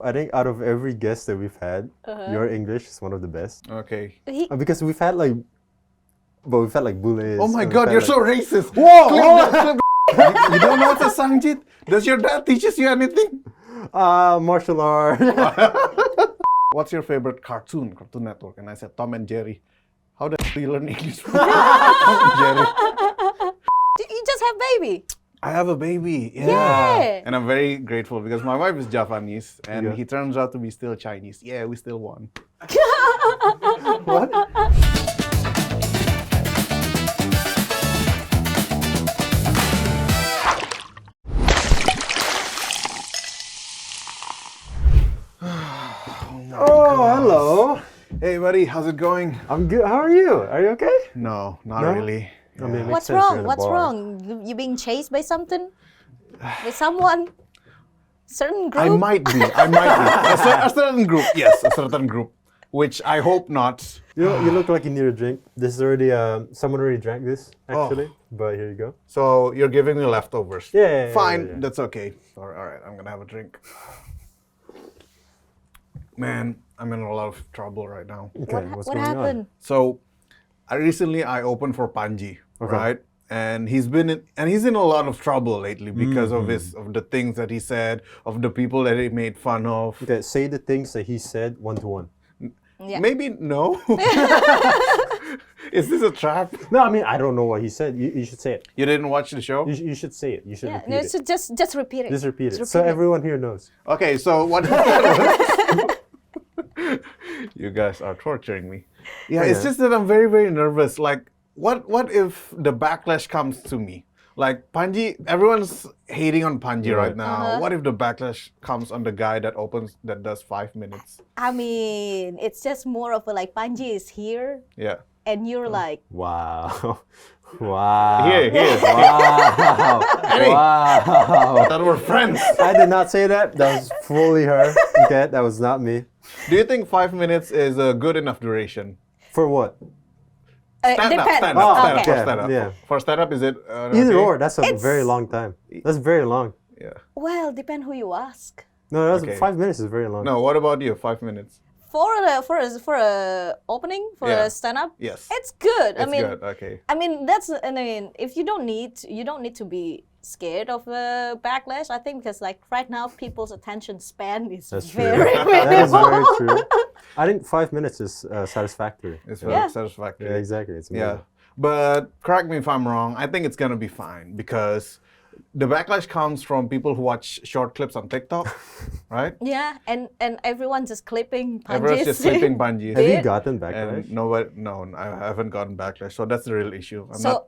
I think out of every guest that we've had, your English is one of the best. Okay. Because we've had like Bules. Oh my and we've God, had, you're like- so racist. Whoa! Clip whoa! that, clip that. You don't know what a Sangjit? Does your dad teaches you anything? Martial art. What's your favorite Cartoon Network? And I said Tom and Jerry. How the hell you learn English from Tom and Jerry? You just have baby. I have a baby. Yeah. Yeah. And I'm very grateful because my wife is Japanese and Yeah. he turns out to be still Chinese. Yeah, we still won. What? Oh, hello. Hey, buddy, how's it going? I'm good. How are you? Are you okay? No, not No? really. I mean, it makes What's sense, you're wrong? in a What's bar. wrong? You being chased by something? By someone? Certain group? I might be. A certain group, yes, a certain group, which I hope not. You look like you need a drink. This is already someone already drank this actually, but here you go. So you're giving me leftovers. Yeah. Fine, yeah. that's okay. All right, I'm gonna have a drink. Man, I'm in a lot of trouble right now. Okay, what's What going happened? So, I opened for Panji, Okay. right? And he's in a lot of trouble lately because of the things that he said, of the people that he made fun of. on? Okay, say the things that he said one to one. Yeah. Maybe no. Is this a trap? No, I mean I don't know what he said. You should say it. You didn't watch the show? You should say it. You should Yeah, repeat no, it. so just repeat it. Just repeat it. Just So repeat it. everyone here knows. Okay, so what happened? You guys are torturing me. Yeah, it's Yeah. just that I'm very, very nervous. Like, what if the backlash comes to me? Like Panji, everyone's hating on Panji right now. What if the backlash comes on the guy that does 5 minutes? I mean, it's just more of a like Panji is here Yeah. and you're like, Wow. Wow. Here. Wow. Wow. That we're friends. I did not say that. That was fully her. Okay, that was not me. Do you think 5 minutes is a good enough duration? For what? Stand up. Okay. Stand up. Yeah. For stand up, is it? Either okay? or. That's a It's- very long time. That's very long. Yeah. Well, depend who you ask. No, that's Okay. 5 minutes is very long. No. What about you? 5 minutes. For a opening for Yeah. a stand up, Yes. it's good. It's I mean, good. Okay. if you don't need to be scared of a backlash. I think because like right now people's attention span is That's true. very That is very minimal. true. I think 5 minutes is satisfactory. It's Yeah. very Yeah. satisfactory. Yeah, exactly. It's Yeah, amazing. but correct me if I'm wrong. I think it's gonna be fine because the backlash comes from people who watch short clips on TikTok, right? Yeah, and everyone just clipping Everyone's just clipping Panji. Have you Yeah. gotten And backlash? no, I haven't gotten backlash. So that's the real issue. So-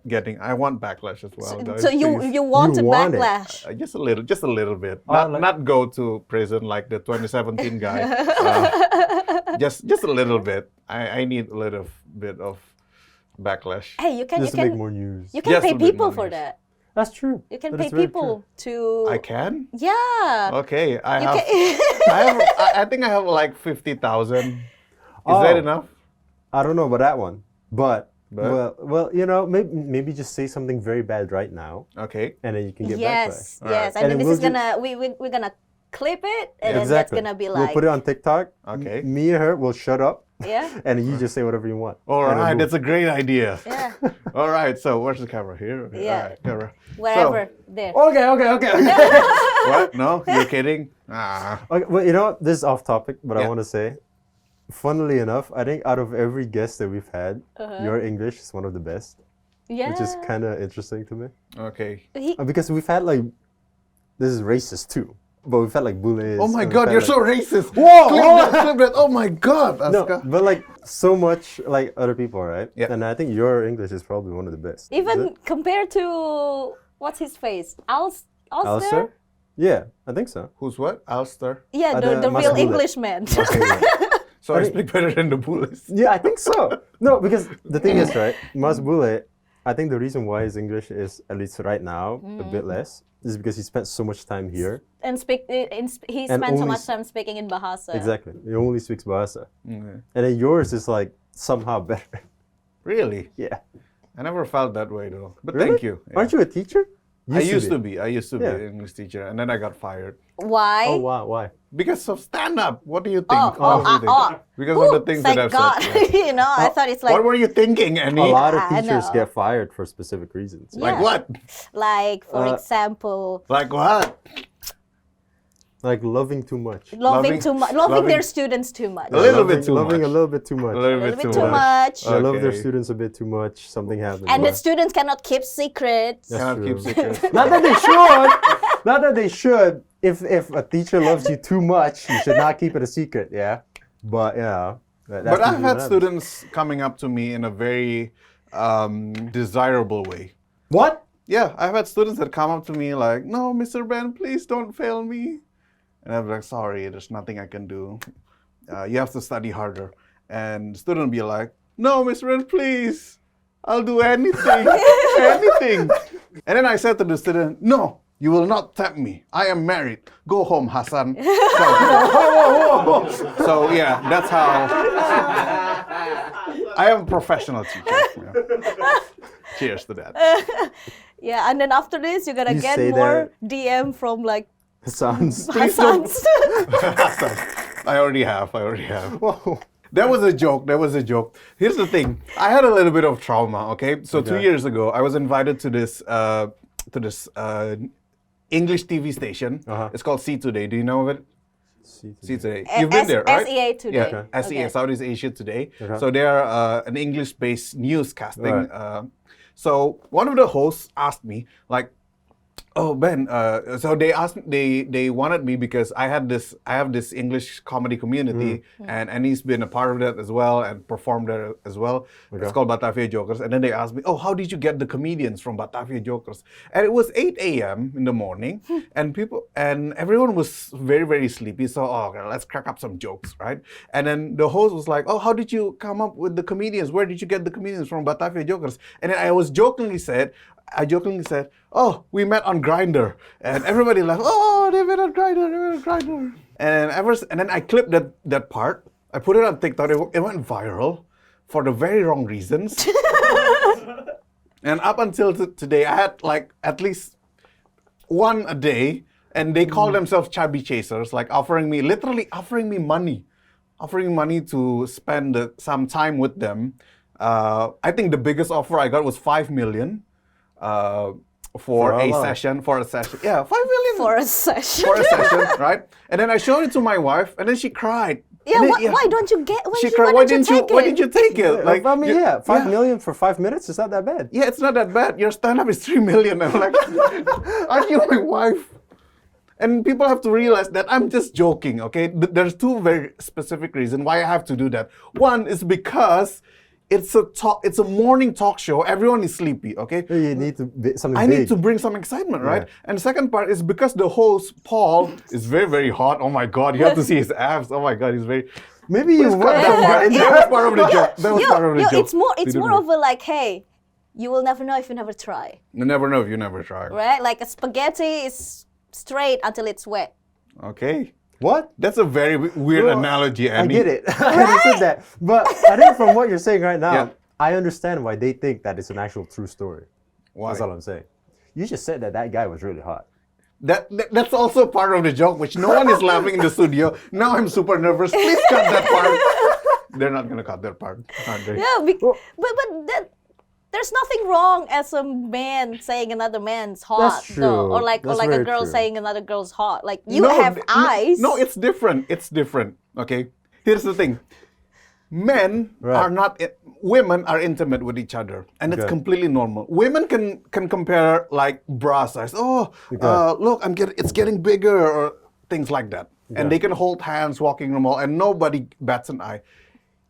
I want backlash as well, guys. So you please. you want You a want it. backlash? Just a little bit. Oh, Not like- not go to prison like the 2017 guy. Just a little bit. I need a little bit of backlash. Hey, you Just to make more news. you can Just pay a bit people more for news. that. That's true. You can That pay is very people to. I can. Yeah. Okay, I You have. can- I think I have like 50,000. Is Oh. that enough? I don't know about that one, but, But? well, you know, maybe just say something very bad right now, Okay. and then you can get Yes, backlash. yes. Alright. And And then then this is we'll gonna we're gonna clip it, and then Exactly. that's gonna be We'll like, put it on TikTok. Okay. Me and her will shut up, yeah, and you just say whatever you want. All And then right, move. that's a great idea. yeah, All right, so where's the camera? Here? Yeah. All right, camera. wherever there. Okay. What? No? You're kidding? Ah. Okay, well, you know what? This is off topic, but I Yeah. want to say, funnily enough, I think out of every guest that we've had, your English is one of the best, Yeah, which is kind of interesting to me. Okay. Because we've had like, this is racist too, but we've had like Bules. Oh my and we've God, had, you're like- so racist. Whoa, Clip whoa. that, clip that. Oh my God, No, Aska. but like so much like other people, right? Yeah. And I think your English is probably one of the best. Is even it? compared to what's his face, Ulster? Alistair? Yeah, I think so. Who's what? Alster. Yeah, the the Mas real Bullet. Englishman. Okay, yeah. So I I think- speak better than the bullies. Yeah, I think so. No, because the thing is, right, Mas Bule, I think the reason why his English is, at least right now, a bit less, is because he spent so much time here. and he And spent so only much time speaking in Bahasa. Exactly. He only speaks Bahasa. Okay. And then yours is like somehow better. Really? Yeah. I never felt that way though. But Really? thank you. Yeah. Aren't you a teacher? I used to be. I used to be Yeah. an English teacher, and then I got fired Why? Oh, wow. Why? Because of stand-up. What do you think? Because Ooh, of the things that thank I've God. said. Yeah. You know, I thought it's like What were you thinking, A Annie? lot of I teachers know. get fired for specific reasons. Yeah. Like what? like for example, Like what? Like loving too much. loving too much, loving their loving- students too much. A little bit too loving much. a little bit too much. A little little bit bit too much. They love their Okay. students a bit too much. Something happens. And yeah. the students cannot keep secrets. That's Cannot keep true. secrets. Not that they should. Not that they should. If a teacher loves you too much, you should not keep it a secret. Yeah. But yeah. But I've had students coming up to me in a very desirable way. What? Yeah, I've had students that come up to me like, "No, Mr. Ben, please don't fail me." And I'm like, "Sorry, there's nothing I can do. You have to study harder." And the student will be like, "No, Mr. Ben, please. I'll do anything, anything." And then I said to the student, "No, you will not tempt me. I am married. Go home, Hassan." So yeah, that's how I am a professional teacher. Yeah. Cheers to that. Yeah, and then after this, you're gonna You get say more DM from like Sounds. Hassans. I already have. Whoa. That was a joke. Here's the thing. I had a little bit of trauma. Okay, so 2 Okay. years ago, I was invited to this English TV station. Uh-huh. It's called See Today. Do you know of it? See See today. Today. You've been there, right? SEA Today. Yeah, SEA, Okay. Southeast Asia Today. Okay. So they're an English-based newscasting. Right. So one of the hosts asked me, like, "Oh, Ben," so they asked, they wanted me because I have this English comedy community, and Annie's been a part of that as well and performed there as well. It's called Batavia Jokers. And then they asked me, "Oh, how did you get the comedians from Batavia Jokers?" And it was 8 a.m. in the morning, and everyone was very, very sleepy. So, okay, let's crack up some jokes, right? And then the host was like, "Oh, how did you come up with the comedians? Where did you get the comedians from Batavia Jokers?" And then I jokingly said, "Oh, we met on Grindr," and everybody laughed. "Oh, they met on Grindr." And then I clipped that part. I put it on TikTok. It went viral for the very wrong reasons. And up until today, I had like at least one a day, and they call themselves chubby chasers, like literally offering me money to spend some time with them. I think the biggest offer I got was 5 million. For how a long? session. Yeah, 5 million For a session. for a session, right? And then I showed it to my wife, and then she cried. Yeah, And then, why don't you get? She cried. Why didn't you take it? Like, I mean, you- yeah, 5 million for 5 minutes is not that bad. Yeah, it's not that bad. Your stand-up is 3 million. I'm like, aren't you my wife? And people have to realize that I'm just joking, okay? There's two very specific reasons why I have to do that. One is because it's a morning talk show. Everyone is sleepy, okay? You need to something I big. need to bring some excitement, right? Yeah. And the second part is because the host, Paul, is very, very hot. Oh my God, you have to see his abs. Oh my God, he's very... Maybe you Cut were that part. That was part of the joke. That was part of the joke. It's more of a like, hey, you will never know if you never try, You never know if you never try. right? Like a spaghetti is straight until it's wet. Okay. What? That's a very weird Well, analogy, I Andy. get it. I understood that. But I think from what you're saying right now, Yeah. I understand why they think that it's an actual true story. Why? That's all I'm saying. You just said that guy was really hot. That's also part of the joke, which no one is laughing in the studio. Now I'm super nervous. Please cut that part. They're not gonna cut that part, aren't they? Yeah, but there's nothing wrong as a man saying another man's hot, That's true. though, or like That's a very girl true. saying another girl's hot. Like you have eyes. No, it's different. It's different. Okay. Here's the thing. Men Right. are not. Women are intimate with each other, and it's Okay. completely normal. Women can compare like bra size. Oh, look, it's getting bigger, or things like that. And they can hold hands walking in the mall, and nobody bats an eye.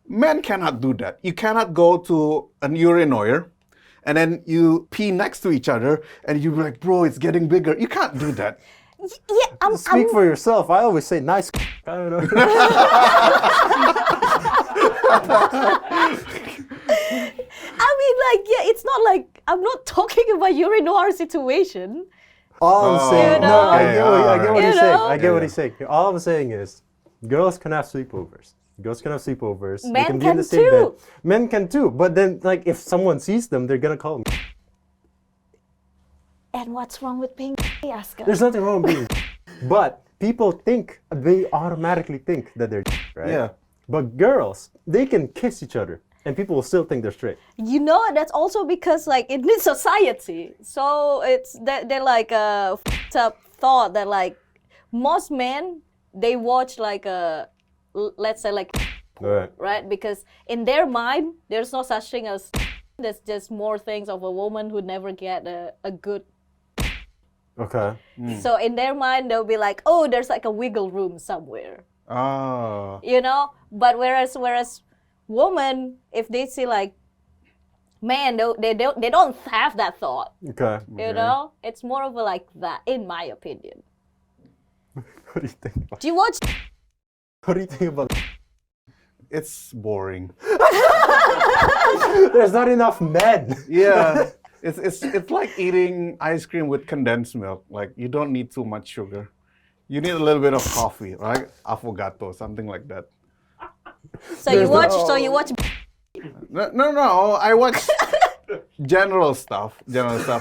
Men cannot do that. You cannot go to an urinoir, and then you pee next to each other, and you be like, "Bro, it's getting bigger." You can't do that. Yeah, I'm Speak for yourself. I always say nice. I don't know. I mean, like, yeah, it's not like I'm not talking about urinoir situation. All I'm saying, You no, know? I get what You he's saying. know? I get what he's saying. All I'm saying is, girls can have sleepovers. Girls can have sleepovers. They Men can be in the can same too. bed. Men can too. But then, like, if someone sees them, they're gonna call them. And what's wrong with being Aska? There's nothing wrong with being. But people they automatically think that they're right. Yeah. But girls, they can kiss each other, and people will still think they're straight. You know, that's also because like in this society, so it's they're like a f***ed up thought that like most men they watch like let's say like right, because in their mind there's no such thing as there's just more things of a woman who never get a good. Okay. So in their mind they'll be like, oh, there's like a wiggle room somewhere. Oh. You know, but whereas women, if they see like man, they don't have that thought. Okay. You know, it's more of a like that, in my opinion. What do you think? Do you watch? What do you think about? It's boring. There's not enough men. Yeah. It's like eating ice cream with condensed milk. Like you don't need too much sugar. You need a little bit of coffee, right? Affogato, something like that. So you watch. No. I watch general stuff.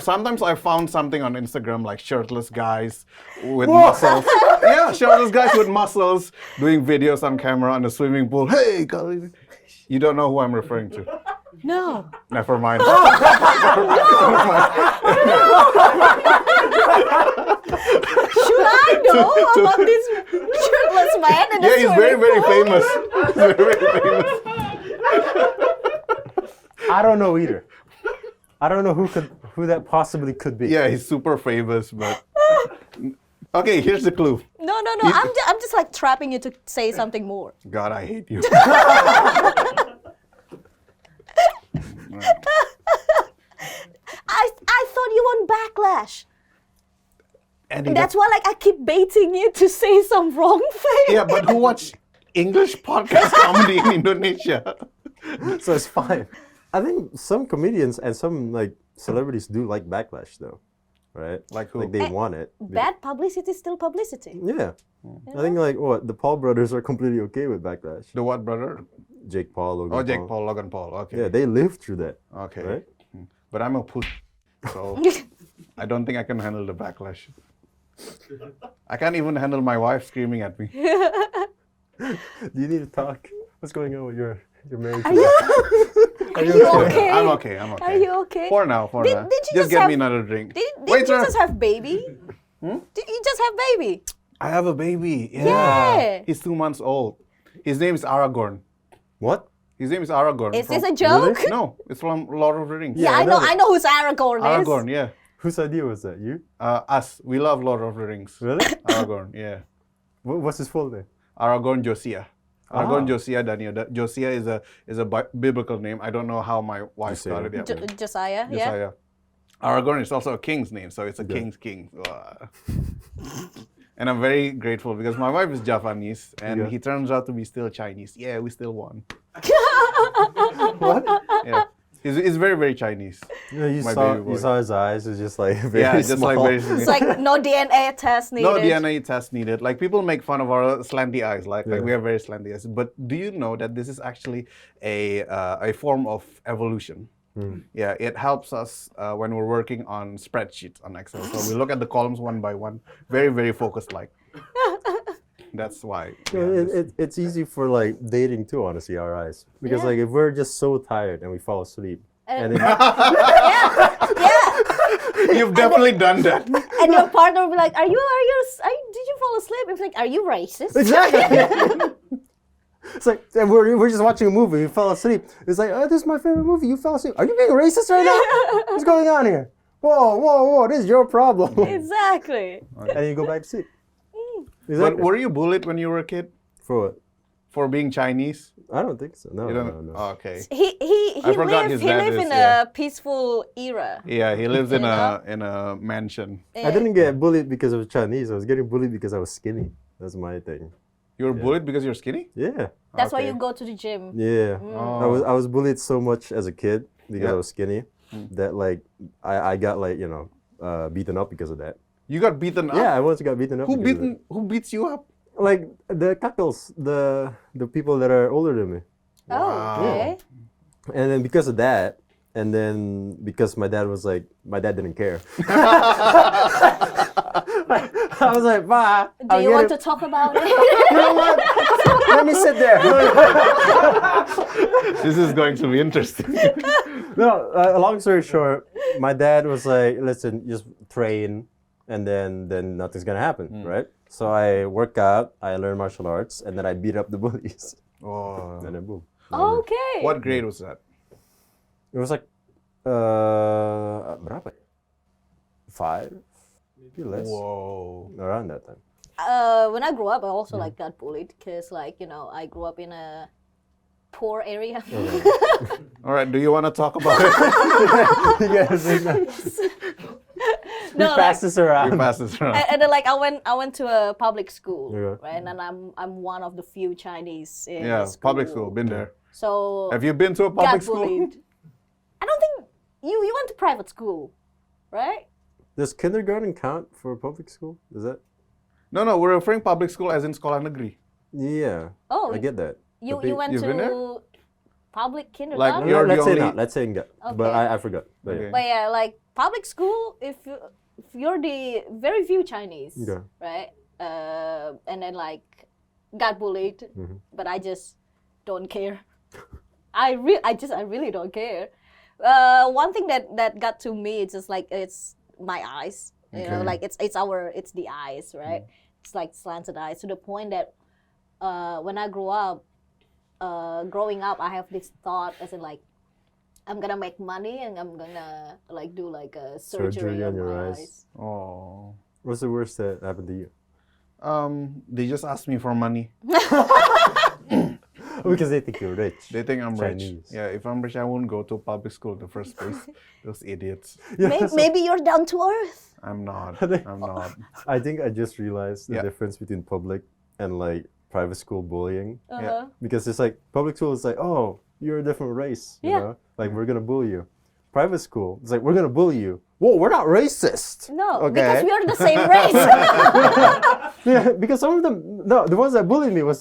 Sometimes I found something on Instagram like shirtless guys with muscles. Yeah, shirtless guys with muscles doing videos on camera in the swimming pool. Hey, guys. You don't know who I'm referring to. No. Never mind. Should I know about this shirtless man? In the Yeah, he's very, swimming very pool? famous. He's very, very famous. I don't know either. I don't know who that possibly could be. Yeah, he's super famous, but okay. Here's the clue. No. I'm just like trapping you to say something more. God, I hate you. I thought you want backlash. And That's why like I keep baiting you to say some wrong thing. yeah, but who watch English podcast comedy in Indonesia? So it's fine. I think some comedians and some like celebrities do like backlash though, right? Like who? Like they want it. Bad publicity is still publicity. Yeah. I think like the Paul brothers are completely okay with backlash. The what brother? Jake Paul, Logan Oh, Jake Paul, Logan Paul. Okay. Yeah, they lived through that. Okay. Right? But I'm a puss, so I don't think I can handle the backlash. I can't even handle my wife screaming at me. Do you need to talk? What's going on with your marriage? Are you okay? I'm okay. Are you okay? For now. Did you just get have- me another drink. Did Wait, you sir. just have baby? Did you just have baby? I have a baby. Yeah. He's 2 months old. His name is Aragorn. What? His name is Aragorn. Is this from- a joke? Really? No, it's from Lord of the Rings. Yeah, I know that. I know who's Aragorn is. Aragorn, yeah. Whose idea was that? You? Us. We love Lord of the Rings. Really? Aragorn, yeah. What's his full name? Aragorn Josiah. Aragorn Ah. Josiah Daniel. Josiah is a biblical name. I don't know how my wife Josiah. started it. Josiah, yeah. Josiah. Aragorn is also a king's name, so it's a king's king. And I'm very grateful because my wife is Japanese and Yeah. he turns out to be still Chinese. Yeah, we still won. What? Yeah. He's very, very Chinese. Yeah, you My saw baby boy. you saw his eyes. It's just like very Yeah, just small. like very It's like no DNA test needed. No DNA test needed. Like people make fun of our slanty eyes, like Yeah. we have very slanty eyes. But do you know that this is actually a form of evolution? Yeah, it helps us when we're working on spreadsheets on Excel. So we look at the columns one by one, very, very focused. Like that's why. Yeah, it's easy for like dating too, honestly, our eyes. Because Yeah. like if we're just so tired and we fall asleep, and then, You've definitely done that. And your partner will be like, did you fall asleep? It's like, are you racist? exactly. It's like and we're just watching a movie. We fell asleep. It's like, oh, this is my favorite movie. You fell asleep. Are you being racist right now? What's going on here? Whoa! This is your problem. Exactly. And you go back to sleep. But Exactly. were you bullied when you were a kid For what? for being Chinese? I don't think so. No, You don't. no. Oh, okay. He I forgot lived his dad in is, yeah. a peaceful era. Yeah, he lives in Yeah. a mansion. I didn't get bullied because I was Chinese. I was getting bullied because I was skinny. That's my thing. You were bullied because you're skinny? Yeah. That's why Okay. you go to the gym. Yeah. Oh. I was bullied so much as a kid because Yeah. I was skinny that like I got like, beaten up because of that. You got beaten up? Yeah, I once got beaten up. because of Who beats you up? that. Like the cuckolds, the people that are older than me. Oh, okay. And then because of that, and then because my dad didn't care. I was like, "Ma, Do you want to talk about it? You know what? Let me sit there." This is going to be interesting. No, long story short, my dad was like, "Listen, just train, and then nothing's gonna happen, right?" So I work out, I learn martial arts, and then I beat up the bullies. Oh. And then boom. Okay. What grade was that? It was like, berapa? 5, maybe less. Whoa. Around that time. When I grew up, I also like got bullied because like I grew up in a poor area. All right. Do you want to talk about it? Yes. We No, pass this around. We pass this around. and then like I went to a public school, Yeah. right? And I'm one of the few Chinese in Yeah, the public school. Been there. So Have you been to a got public school? bullied. I don't think you went to private school, right? Does kindergarten count for public school? Is that? No, we're referring public school as in sekolah negeri. Yeah. Oh, I get that. you But went you've been there? to public kindergarten. You're the let's say only- not. Let's say enggak. But Okay. I forgot. But Okay. yeah. But yeah, like public school, if you're the very few Chinese, Okay. right? And then like got bullied, Mm-hmm. but I just don't care. I really don't care. One thing that got to me, it's just like it's my eyes. You know, Okay. like it's the eyes, right? It's like slanted eyes to the point that when I growing up, I have this thought as in like I'm gonna make money and I'm gonna like do like a surgery on your my eyes. eyes. Oh. What's the worst that happened to you? They just asked me for money. Because they think you're rich. They think I'm Chinese. rich. Yeah, if I'm rich, I wouldn't go to public school in the first place. Those idiots. Maybe you're down to earth. I'm not. I'm not. I think I just realized the Yeah. difference between public and like private school bullying. Uh-huh. Because it's like public school is like, oh, you're a different race. You Yeah. know? Like we're gonna bully you. Private school, it's like we're gonna bully you. Whoa, we're not racist. No, Okay. because we are the same race. Yeah, because some of them, no, the ones that bullied me were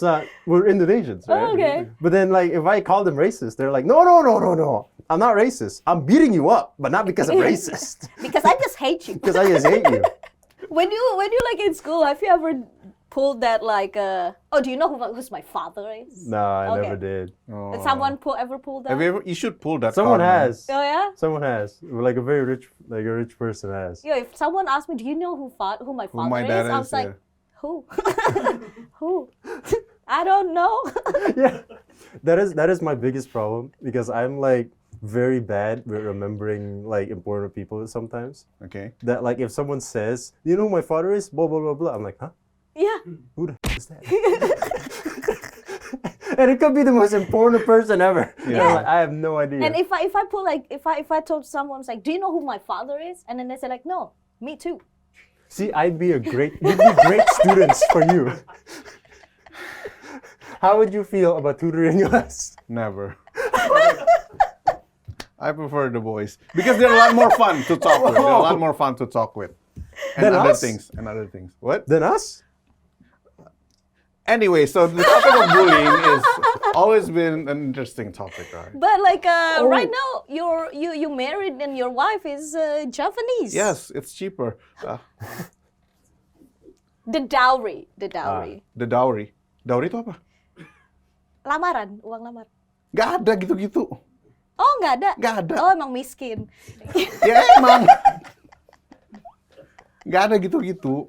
Indonesians, right? Oh, okay. But then, like, if I call them racist, they're like, no, I'm not racist. I'm beating you up, but not because I'm racist. Because I just hate you. Because I just hate you. When you like in school, have you ever pulled that like oh, do you know who's my father is? No, I Okay. never did. Oh. Did someone ever pull that? Have you ever? You should pull that. Someone card, man. has. Oh yeah. Someone has. Like a very rich, like a rich person has. Yo, if someone asked me, do you know who my Who father my dad is? I is, was like, yeah. who? Who? I don't know. Yeah, that is my biggest problem because I'm like very bad with remembering like important people sometimes. Okay. That like if someone says, "Do you know who my father is?" Blah blah blah blah. I'm like, huh? Yeah. Who the is that? And it could be the most important person ever. Yeah. I'm like, I have no idea. And if I pull like if I told someone like, do you know who my father is? And then they say like, no, me too. See, you'd be great students for you. How would you feel about tutoring us? Never. I prefer the boys because they're a lot more fun to talk with. They're a lot more fun to talk with. And Than other us? things. And other things. What? Then us? Anyway, so the topic of bullying has always been an interesting topic, right? But like Oh. right now, you married and your wife is Japanese. Yes, it's cheaper. The dowry. The dowry. Dowry itu apa? Lamaran, uang lamar. Gak ada gitu-gitu. Oh, nggak ada. Nggak ada. Oh, emang miskin. Ya emang. Gak ada gitu-gitu.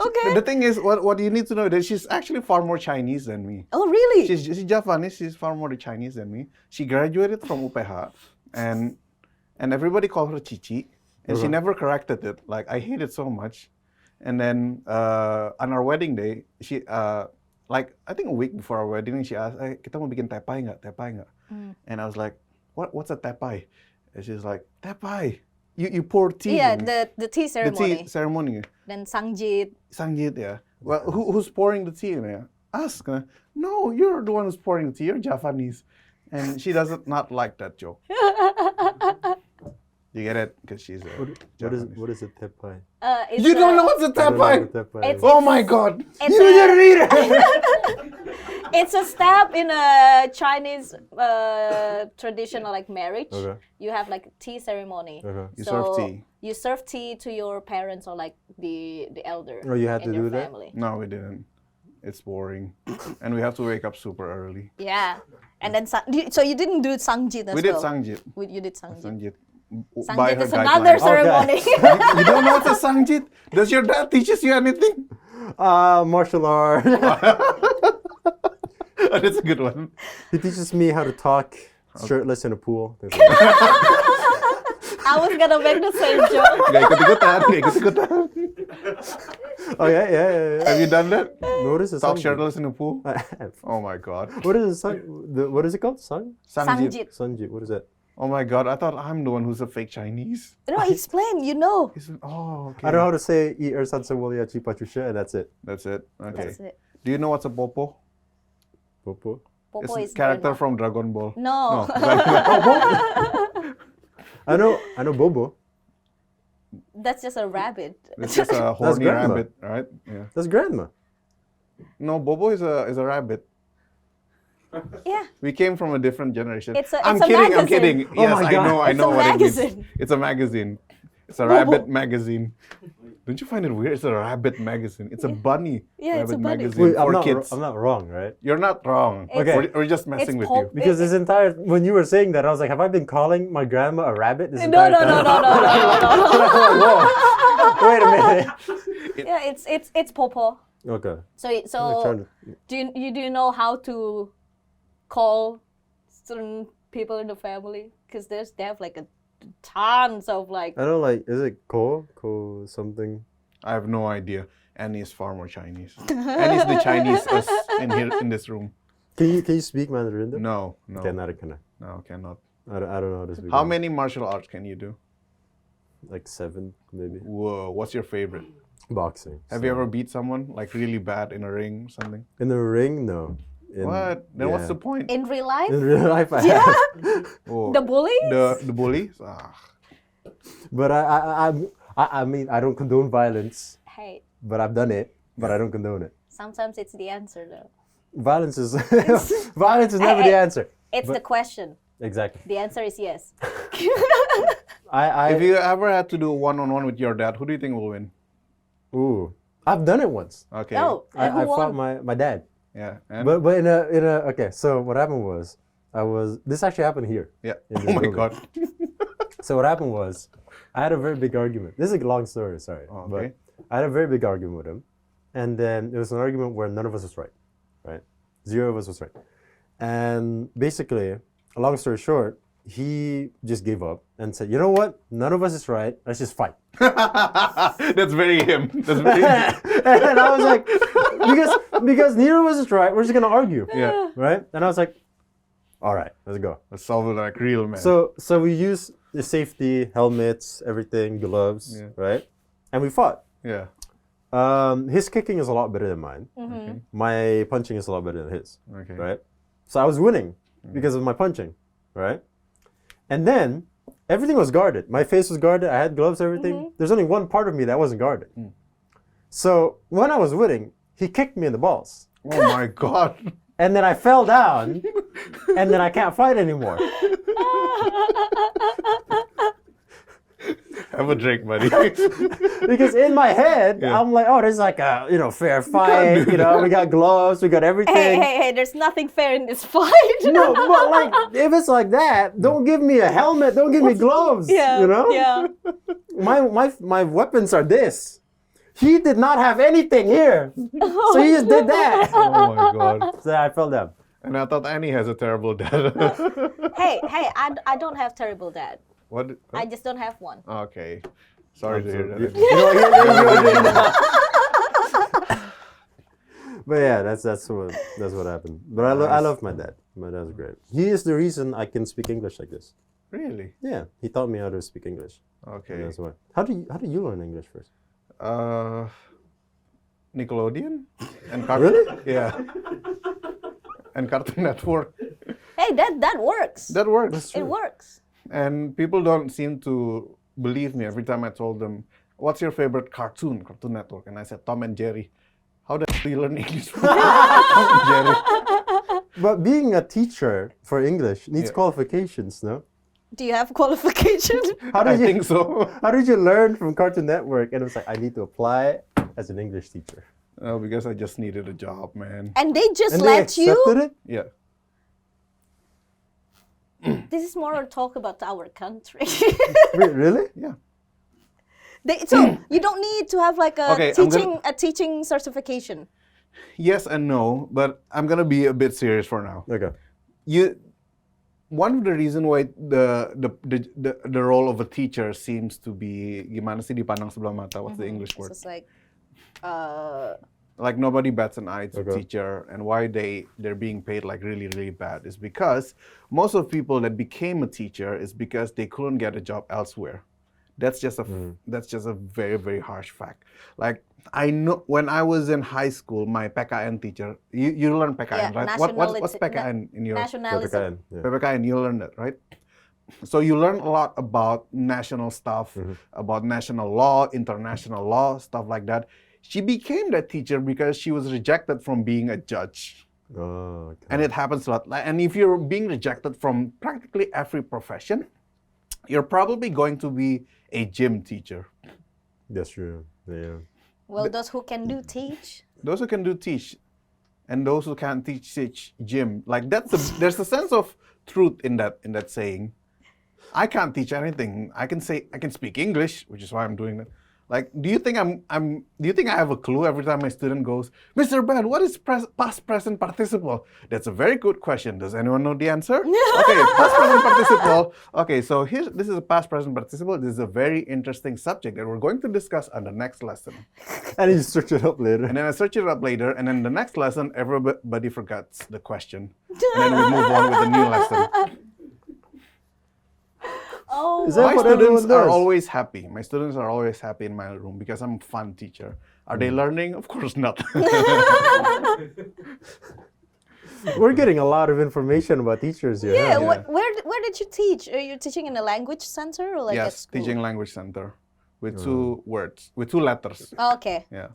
Okay. The thing is, what you need to know that she's actually far more Chinese than me. Oh, really? She's Japanese. She's far more Chinese than me. She graduated from UPH, and everybody called her Cici, and she never corrected it. Like I hate it so much. And then on our wedding day, she like I think a week before our wedding, she asked, "Kita mau bikin tepai nggak? Tepai nggak?" And I was like, "What's a tepai?" And she's like, "Tepai. You pour tea." Yeah, in the tea the tea ceremony. ceremony. Then sangjit. Sangjit, yeah. Well, who's pouring the tea in there? Us. No, you're the one who's pouring the tea. You're Japanese. And she does not like that joke. You get it? Because she's Japanese. What is a tepai? It's You don't know what's a I don't know tepai? what tepai It's- is. Oh my God. It's You a- didn't read it. It's a step in a Chinese traditional like marriage. Okay. You have like tea ceremony. Okay. You serve tea. You serve tea to your parents or like the elder. Oh, you had in to your do that? family. No, we didn't. It's boring, and we have to wake up super early. Yeah, and then so you didn't do sangjit as We did well. sangjit. You did sangjit. Sangjit. Sangjit is another guidelines. ceremony. You don't know what's a sangjit? Does your dad teaches you anything? Martial art. Oh, that's a good one. He teaches me how to talk shirtless in a pool. things like that. I was gonna make the same joke. Gak ikut-ikutan, gak ikut-ikutan. Oh yeah. Have you done that? No, what is it? Talk shirtless in a pool? What Oh my god. is it? What is it called? Sangjit. Sanjit. What is that? Oh my god, I thought I'm the one who's a fake Chinese. No, explain. You know. Oh, okay. I know how to say "I ersan semulia cipacusha," and that's it. That's it. Okay. That's it. Do you know what's a popo? Popo. Popo It's is a character Doraemon. from Dragon Ball. No. I know Bobo. That's just a rabbit. It's just a horny grandma. rabbit, right? Yeah. That's grandma. No, Bobo is a rabbit. Yeah. We came from a different generation. It's a- I'm it's a kidding. I'm magazine. kidding. Oh Yes, my I God. know. I It's know a what it magazine. means. It's a magazine. It's a Bobo. rabbit magazine. Don't you find it weird? It's a rabbit magazine. It's a bunny Yeah, it's rabbit a bunny. magazine Wait, for kids. I'm not wrong, right? You're not wrong. It's- We're just messing with pop- you. Because this entire when you were saying that, I was like, have I been calling my grandma a rabbit? This No, entire no, time? no, no, no, no, no. Whoa. Wait a minute. Yeah, it's Popo. Okay. So I'm trying to- do you know how to call certain people in the family? Because they have like a tons of like. I don't like. Is it Ko something? I have no idea. Annie is far more Chinese. Annie's the Chinese us in this room. Can you speak Mandarin? Though? No, Okay, not can no, cannot. I don't know how to speak. How Mandarin. many martial arts can you do? Like 7 maybe. Whoa, what's your favorite? Boxing. Have you ever beat someone like really bad in a ring or something? In the ring? No. What? Then what's the point? In real life, In real life, I Yeah. have. Oh, the bullies. the bullies? Ah. But I mean, I don't condone violence. Hey, But I've done it. But I don't condone it. sometimes it's the answer though. Violence is violence is never the answer. It's the question. Exactly. The answer is yes. I If you ever had to do one-on-one with your dad, who do you think will win? ooh, I've done it once. Okay. No, I and who fought won? my dad. Yeah. And? But in a okay. So what happened was this actually happened here. yeah. in Oh this my building. god. So what happened was I had a very big argument. This is a long story, sorry. Oh, But okay. I had a very big argument with him. And then it was an argument where none of us was right. Right? 0 of us was right. And basically, a long story short, he just gave up and said, you know what? None of us is right. Let's just fight. That's very him. That's very him. And I was like, because neither of us is right, we're just gonna argue. Yeah. Right? And I was like, all right, let's go. Let's solve it like real man. So we used the safety, helmets, everything, gloves, Yeah. right? And we fought. yeah. His kicking is a lot better than mine. Okay. My punching is a lot better than his, Okay. right? So I was winning because of my punching, right? And then everything was guarded. My face was guarded. I had gloves, everything. There's only one part of me that wasn't guarded. So when I was winning, he kicked me in the balls. Oh my god. And then I fell down, and then I can't fight anymore. Have a drink, buddy. Because in my head, Yeah. I'm like, oh, there's like a fair fight. We got gloves, we got everything. Hey, there's nothing fair in this fight. No, but like if it's like that, don't give me a helmet, don't give me gloves. Yeah, You know? yeah. My weapons are this. He did not have anything here. So he just did that. Oh my god. So I fell down. And I thought Annie has a terrible dad. Hey, I don't have terrible dad. What? I just don't have one. Okay. Sorry to hear that. But yeah, that's what happened. But I love my dad. My dad's great. He is the reason I can speak English like this. Really? Yeah, he taught me how to speak English. Okay. That's why. How do you learn English first? Nickelodeon and Cartoon. Really? Yeah. And Cartoon Network. Hey, that works. That works. It works. And people don't seem to believe me every time I told them, "What's your favorite Cartoon Network?" And I said Tom and Jerry. How the hell do you learn English from Tom and Jerry? But being a teacher for English needs Yeah. qualifications, no? Do you have qualification? How I did you think so. How did you learn from Cartoon Network? And it was like, I need to apply as an English teacher. Because I just needed a job, man. And they just And they let you? accepted it? Yeah. This is more a talk about our country. Really? Yeah. So you don't need to have like a Okay, I'm teaching certification. Yes and no, but I'm gonna be a bit serious for now. Okay. One of the reason why the role of a teacher seems to be gimana sih dipandang sebelah mata? What's the English So word? it's like, Like nobody bats an eye to Okay. teacher, and why they're being paid like really really bad is because most of people that became a teacher is because they couldn't get a job elsewhere. That's just a very very harsh fact. Like I know when I was in high school, my PKN teacher, you learn PKN, Yeah, right? What's PKN in your nationalism. PPKN, yeah. PPKN? You learn that, right? So you learn a lot about national stuff, about national law, international law, stuff like that. She became that teacher because she was rejected from being a judge. Oh, okay. And it happens a lot. And if you're being rejected from practically every profession, you're probably going to be a gym teacher. That's true. Yeah. Well, those who can do teach. Those who can do teach, and those who can't teach gym. Like there's a sense of truth in that saying. I can't teach anything. I can speak English, which is why I'm doing that. Like, do you think do you think I have a clue every time my student goes, Mr. Ben, what is past present participle? That's a very good question. Does anyone know the answer? Okay, past present participle. Okay, so this is a past present participle. This is a very interesting subject that we're going to discuss on the next lesson. And you search it up later. And then I search it up later, and then the next lesson, everybody forgets the question. And then we move on with the new lesson. Oh, Is that My what students everyone are does? always happy. My students are always happy in my room because I'm a fun teacher. Are they learning? Of course not. We're getting a lot of information about teachers here. yeah. huh? Where did you teach? Are you teaching in a language center or like at Yes, school? teaching language center with two words, with two letters. Oh, okay. Yeah.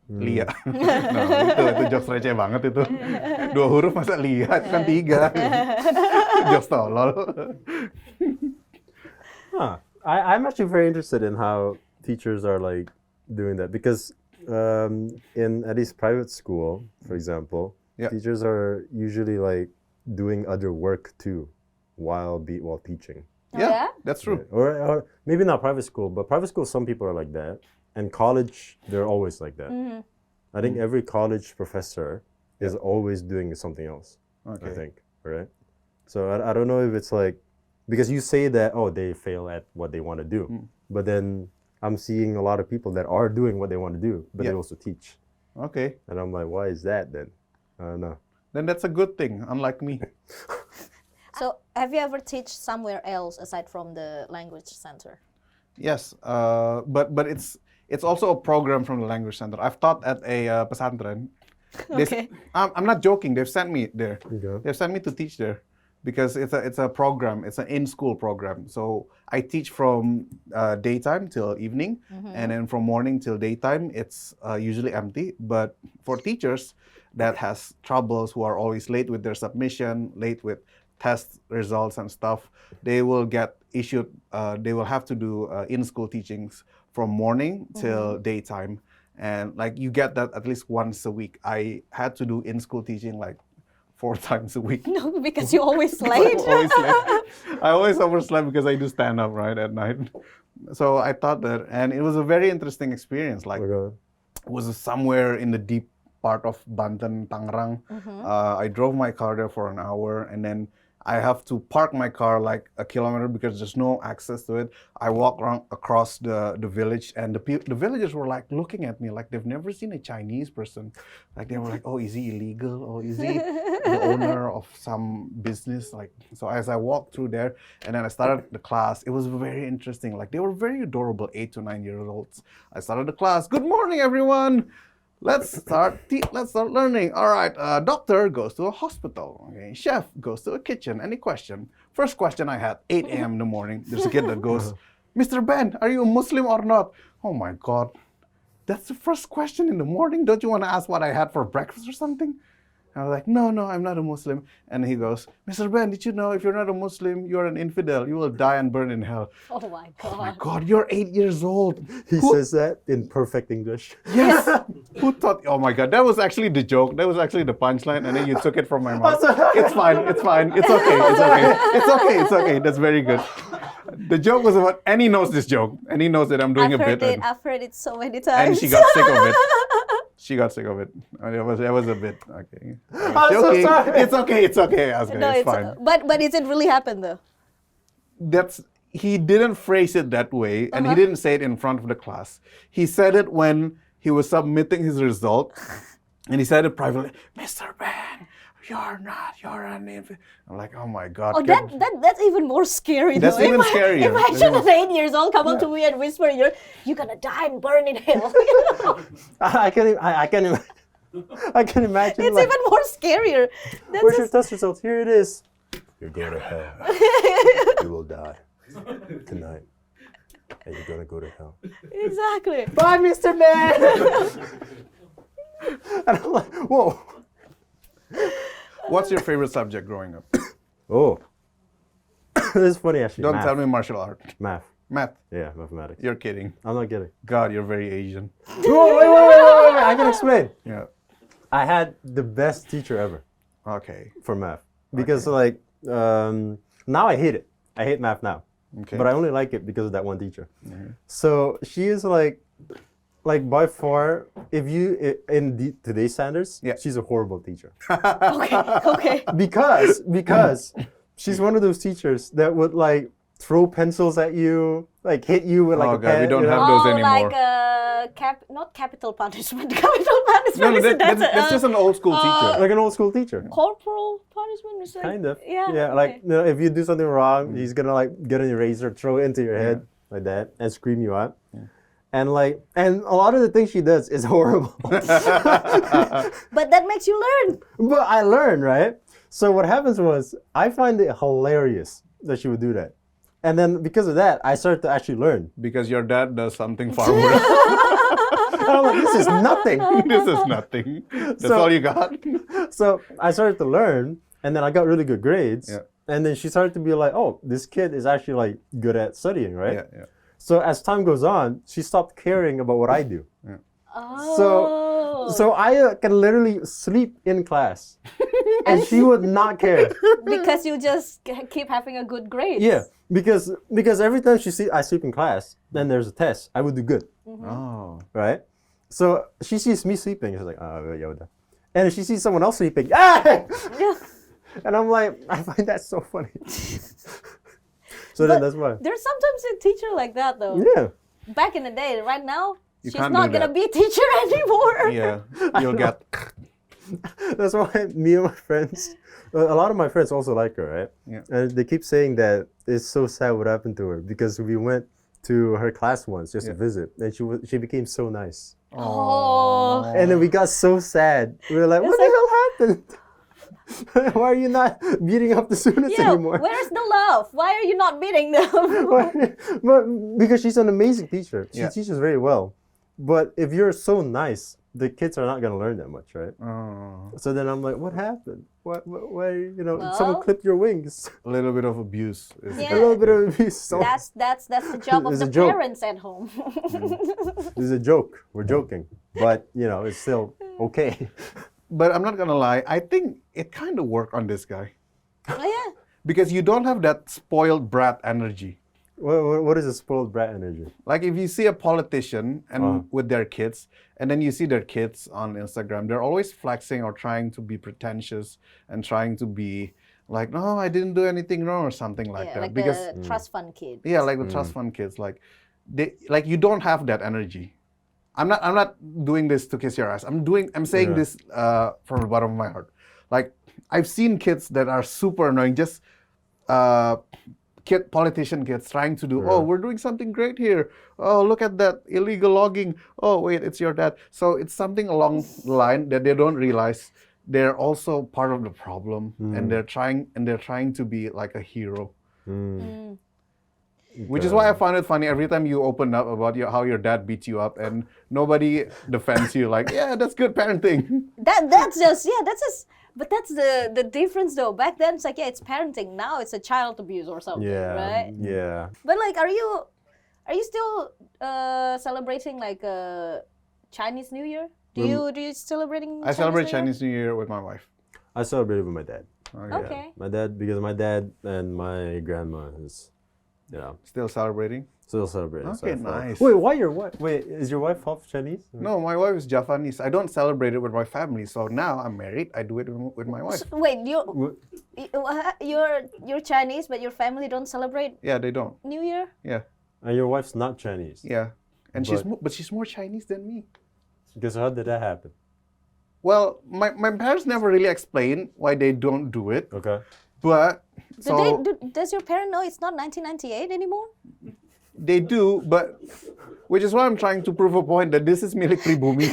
Lia. No, itu jokes receh banget itu. 2 huruf masa Lia, itu kan 3. Jokes tolol. Huh. I'm actually very interested in how teachers are like doing that because in at least private school, for example, Yeah. teachers are usually like doing other work too while teaching. Oh, yeah? That's true. Or maybe not private school, but private school some people are like that. And college, they're always like that. I think every college professor is always doing something else. I Okay. think, right? So I don't know if it's like because you say that they fail at what they want to do, but then I'm seeing a lot of people that are doing what they want to do, but they Yeah. also teach, Okay. and I'm like, why is that then? I don't know. Then that's a good thing, unlike me. So, have you ever teach somewhere else aside from the language center? Yes, but it's also a program from the language center. I've taught at a pesantren. Okay. I'm not joking. They've sent me there. Okay. They've sent me to teach there because it's a program. It's an in-school program. So I teach from daytime till evening, and then from morning till daytime. It's usually empty. But for teachers that has troubles, who are always late with their submission, late with test results and stuff, they will get issued. They will have to do in-school teachings from morning till daytime, and like you get that at least once a week. I had to do in-school teaching like 4 times a week. No, because you always late. Always late. I always overslept because I do stand up right at night. So I thought that, and it was a very interesting experience. Like Okay. it was somewhere in the deep part of Banten, Tangerang. I drove my car there for an hour, and then I have to park my car like a kilometer because there's no access to it. I walk around across the village, and the villagers were like looking at me like they've never seen a Chinese person. Like they were like, "Oh, is he illegal? Or is he the owner of some business?" Like so, as I walked through there, and then I started the class. It was very interesting. Like they were very adorable, 8 to 9 year olds. I started the class. Good morning, everyone. Let's start learning. All right, doctor goes to a hospital. Okay, chef goes to a kitchen. Any question? First question I had, 8 a.m. in the morning. There's a kid that goes, Mr. Ben, are you a Muslim or not? Oh my God, that's the first question in the morning. Don't you want to ask what I had for breakfast or something? I was like, no, I'm not a Muslim. And he goes, Mr. Ben, did you know if you're not a Muslim, you're an infidel. You will die and burn in hell. Oh my Oh my god. God, you're 8 years old. He says that in perfect English. Yes. Who thought? Oh my God, that was actually the joke. That was actually the punchline, and then you took it from my mouth. It's fine. It's fine. It's okay. It's okay. It's okay. It's okay. That's very good. The joke was about, and he knows this joke, and he knows that I'm doing I've a heard bit. it. I've heard it so many And times. she got sick of it. She got sick of it. That was a bit okay. I'm so Joking. sorry. It's okay. It's okay. Asghar. No, It's fine. but is it really happened though? That's he didn't phrase it that way, and he Uh-huh. didn't say it in front of the class. He said it when he was submitting his result, and he said it privately. Mr. Ben, you're an infant. I'm like, oh my God. Oh, that's even more scary. That's though. even scarier. Imagine an 8 years old come up to me and whisper, "You're gonna die and burn in hell." I can't imagine. It's like, even more scarier. That's where's your just- test results? Here it is. You're going to hell. You will die tonight, and you're gonna go to hell. exactly. Bye, Mr. Man. And I'm like, whoa. What's your favorite subject growing up? Oh. This is funny actually. Don't Math. tell me martial art. Math. Math. Yeah, mathematics. You're kidding. I'm not kidding. God, you're very Asian. Whoa, wait. I can explain. Yeah. I had the best teacher ever Okay. for math because now I hate it. I hate math now, Okay. but I only like it because of that one teacher. So she is like by far, if you in today's standards, Yeah. she's a horrible teacher Okay. because she's one of those teachers that would like throw pencils at you, like hit you with like Oh, a God, we pen. don't you know? have those Oh, anymore. like not capital punishment. Capital punishment. No, isn't that's that, just an old school teacher. Like an old school teacher. corporal punishment. Is like, Kind of. Yeah. Like okay. you know, if you do something wrong, he's gonna like get an eraser, throw it into your head like that, and scream you out. And a lot of the things she does is horrible. But that makes you learn. But I learned, right? So what happens was I find it hilarious that she would do that. And then because of that, I started to actually learn. Because your dad does something far worse. And I'm like, this is nothing. This is nothing. That's So- all you got. So I started to learn, and then I got really good grades. Yeah. And then she started to be like, oh, this kid is actually like good at studying, right? Yeah. So as time goes on, she stopped caring about what I do. Oh. So I can literally sleep in class, and she would not care. because you just keep having a good grade. Yeah, because every time I sleep in class, then there's a test, I would do good, Oh. right? So she sees me sleeping, she's like, oh, yeah. And if she sees someone else sleeping, ah! Yeah. And I'm like, I find that so funny. So then that's why. There's sometimes a teacher like that though. Yeah. Back in the day, right now, You she's can't not do gonna that. be a teacher anymore. Yeah. You'll get. That's why me and my friends, a lot of my friends also like her, right? Yeah. And they keep saying that it's so sad what happened to her because we went to her class once just to visit, and she became so nice. Oh. And then we got so sad. We were like, what the hell happened? Why are you not beating up the students Yeah, anymore? where's the love? Why are you not beating them? But because she's an amazing teacher. She Yeah. teaches very well. But if you're so nice, the kids are not going to learn that much, right? Oh. So then I'm like, what happened? Why Well- someone clipped your wings? A little bit of abuse. Is Yeah. A little bit of abuse. So That's the job of It's the a joke. parents at home. this is a joke. We're joking. But, it's still okay. But I'm not gonna lie. I think it kind of worked on this guy Oh, yeah. because you don't have that spoiled brat energy. What is a spoiled brat energy? Like if you see a politician and with their kids, and then you see their kids on Instagram, they're always flexing or trying to be pretentious and trying to be like, no, I didn't do anything wrong or something like Yeah, that. like Because the trust fund kid. yeah, like the trust fund kids, like you don't have that energy. I'm not doing this to kiss your ass. I'm saying this from the bottom of my heart. Like I've seen kids that are super annoying, just politician kids trying to do, oh, we're doing something great here. Oh, look at that illegal logging. Oh, wait, it's your dad. So it's something along the line that they don't realize they're also part of the problem, and they're trying to be like a hero. Which is why I find it funny every time you open up about how your dad beats you up and nobody defends you. Like, yeah, that's good parenting. That's just but that's the difference though. Back then it's like, yeah, it's parenting. Now it's a child abuse or something, Yeah. right? Yeah. But like, are you still celebrating like Chinese New Year? Do you celebrating? I celebrate New Year? Chinese New Year with my wife. I celebrated with my dad. Oh, yeah. Okay. My dad, because my dad and my grandma is, Still celebrating? still celebrating. Okay, I thought- nice. Wait, why your wife? Wait, is your wife half Chinese? No, my wife is Japanese. I don't celebrate it with my family. So now I'm married. I do it with my wife. Wait, Wh- you're Chinese, but your family don't celebrate Yeah, they don't. New Year? Yeah, And your wife's not Chinese. yeah. And But- she's more Chinese than me. Because how did that happen? Well, my parents never really explain why they don't do it. Okay. But so Does your parent know it's not 1998 anymore? they do, but which is why I'm trying to prove a point that this is milik pribumi.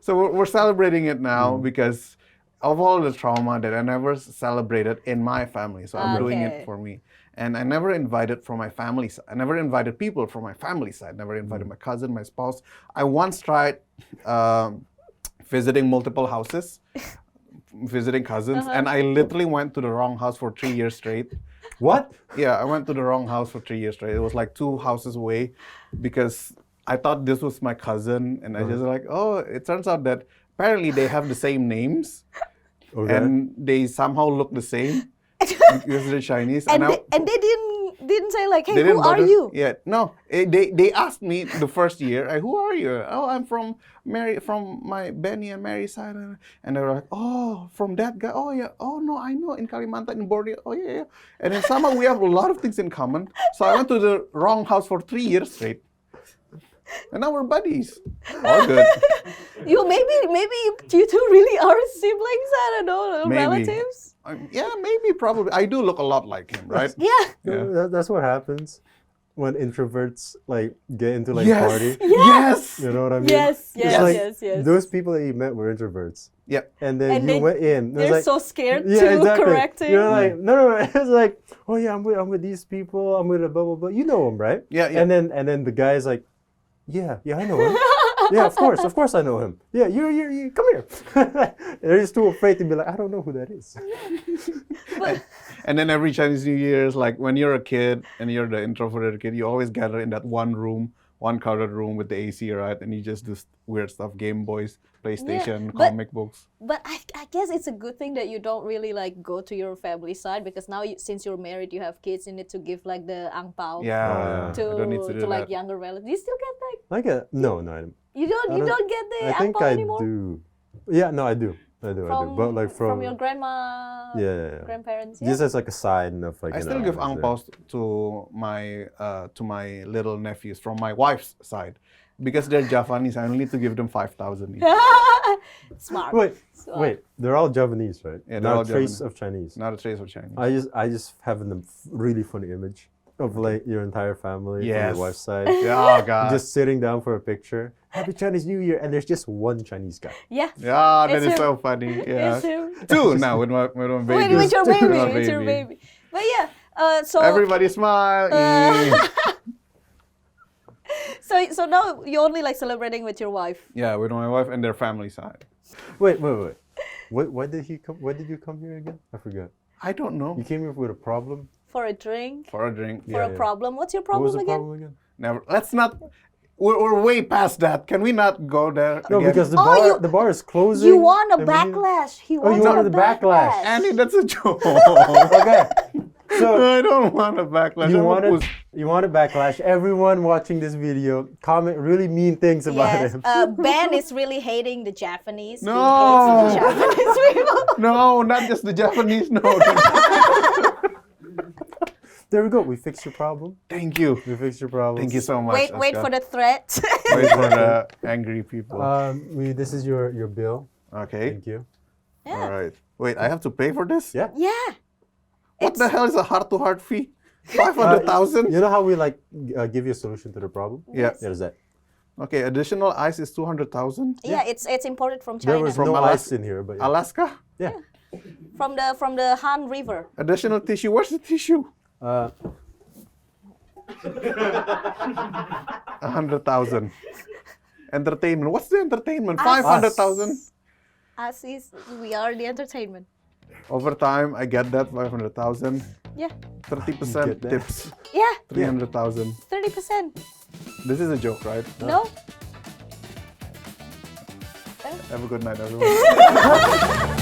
So we're celebrating it now because of all the trauma that I never celebrated in my family. So I'm doing Okay. it for me. And I never invited from my family side. I never invited people from my family side. Never invited my cousin, my spouse. I once tried visiting multiple houses, visiting cousins, and I literally went to the wrong house for 3 years straight. What? Yeah, I went to the wrong house for 3 years straight. It was like 2 houses away because I thought this was my cousin. And I just like, oh, it turns out that apparently they have the same names Okay. and they somehow look the same because they're Chinese. And I- they didn't say like, hey, they who didn't are bother- you? Yeah, no. They asked me the first year, who are you? Oh, I'm from my Benny and Mary side. And they were like, oh, from that guy. Oh, yeah. Oh, no, I know in Kalimantan, in Borneo. Oh, yeah, yeah. And then somehow we have a lot of things in common. So I went to the wrong house for 3 years straight. And now we're buddies. All good. Maybe you two really are siblings. I don't know, Maybe. relatives. Yeah, maybe, probably. I do look a lot like him, right? Yeah. Yeah. That's what happens when introverts like get into like Yes. party. Yes. You know what I mean? Yes, It's yes, like, yes, yes. Those people that you met were introverts, Yeah. and then And you they- went in. It was They're like, so scared yeah, to exactly. correct him. You're like, no. It's like, oh yeah, I'm with these people. I'm with a blah blah blah. You know him, right? Yeah, yeah. And then the guy's like, yeah, I know him. Yeah, of course I know him. Yeah, you come here. They're just too afraid to be like, I don't know who that is. And then every Chinese New Year is like when you're a kid and you're the introverted kid, you always gather in that one room, one crowded room with the AC, right? And you just do weird stuff, Game Boys, PlayStation, but- comic books. But I guess it's a good thing that you don't really like go to your family side because now since you're married, you have kids, you need to give like the ang pao Yeah, yeah. to I don't need to do like that. younger relatives. Do you still get like No, you don't get the I ang think pao I anymore do. Yeah, no, I do. But like from your grandma, yeah. grandparents. Yeah. Just as like a sign of like. I still give ang paos to my little nephews from my wife's side. Because they're Japanese, I only need to give them 5,000 each. Smart. Wait, they're all Japanese, right? Yeah, they're Not all a trace Japanese. of Chinese. Not a trace of Chinese. I just have a really funny image of like your entire family from Yes. your wife's side. Yeah, oh God. Just sitting down for a picture. Happy Chinese New Year, and there's just one Chinese guy. Yeah. Yeah, that It's is him. so funny. Yeah. It's him. 2 now with my baby. With your baby. My With your baby. But yeah. So Everybody smile. so now you're only like celebrating with your wife. Yeah, with my wife and their family side. Wait. Why did he come? Why did you come here again? I forgot. I don't know. You came here with a problem. For a drink. For a drink. For a Yeah. problem. What's your What problem was the again? problem again? Never. Let's not. We're way past that. Can we not go there? No, again? because the Oh, the bar is closing. You want a and we need- backlash. He Oh, you wants wanted a the backlash. Andy, that's a joke. Okay. So I don't want a backlash. you I'm a wanted puss. you wanted backlash. Everyone watching this video comment really mean things about Yes. him. Ben is really hating the Japanese. He No. hates the Japanese people. No, not just the Japanese. No. There we go. We fixed your problem. Thank you. We fixed your problem. Thank you so much. Wait for the threat. Wait for the angry people. This is your bill. Okay. Thank you. All right. Wait, I have to pay for this? Yeah. yeah. What the hell is a heart-to-heart fee? 500,000? You know how we like give you a solution to the problem? Yeah. There's that. Okay, additional ice is 200,000. Yeah, it's imported from There China. was From no Alaska- ice in here, but yeah. Alaska? yeah. From the Han River. Additional tissue. Where's the tissue? 100,000. Entertainment. What's the entertainment? 500,000. Us is we are the entertainment. Over time, I get that 500,000. Yeah. 30% Get that. tips. Yeah. 300,000. 30%. This is a joke, right? No. Have a good night, everyone.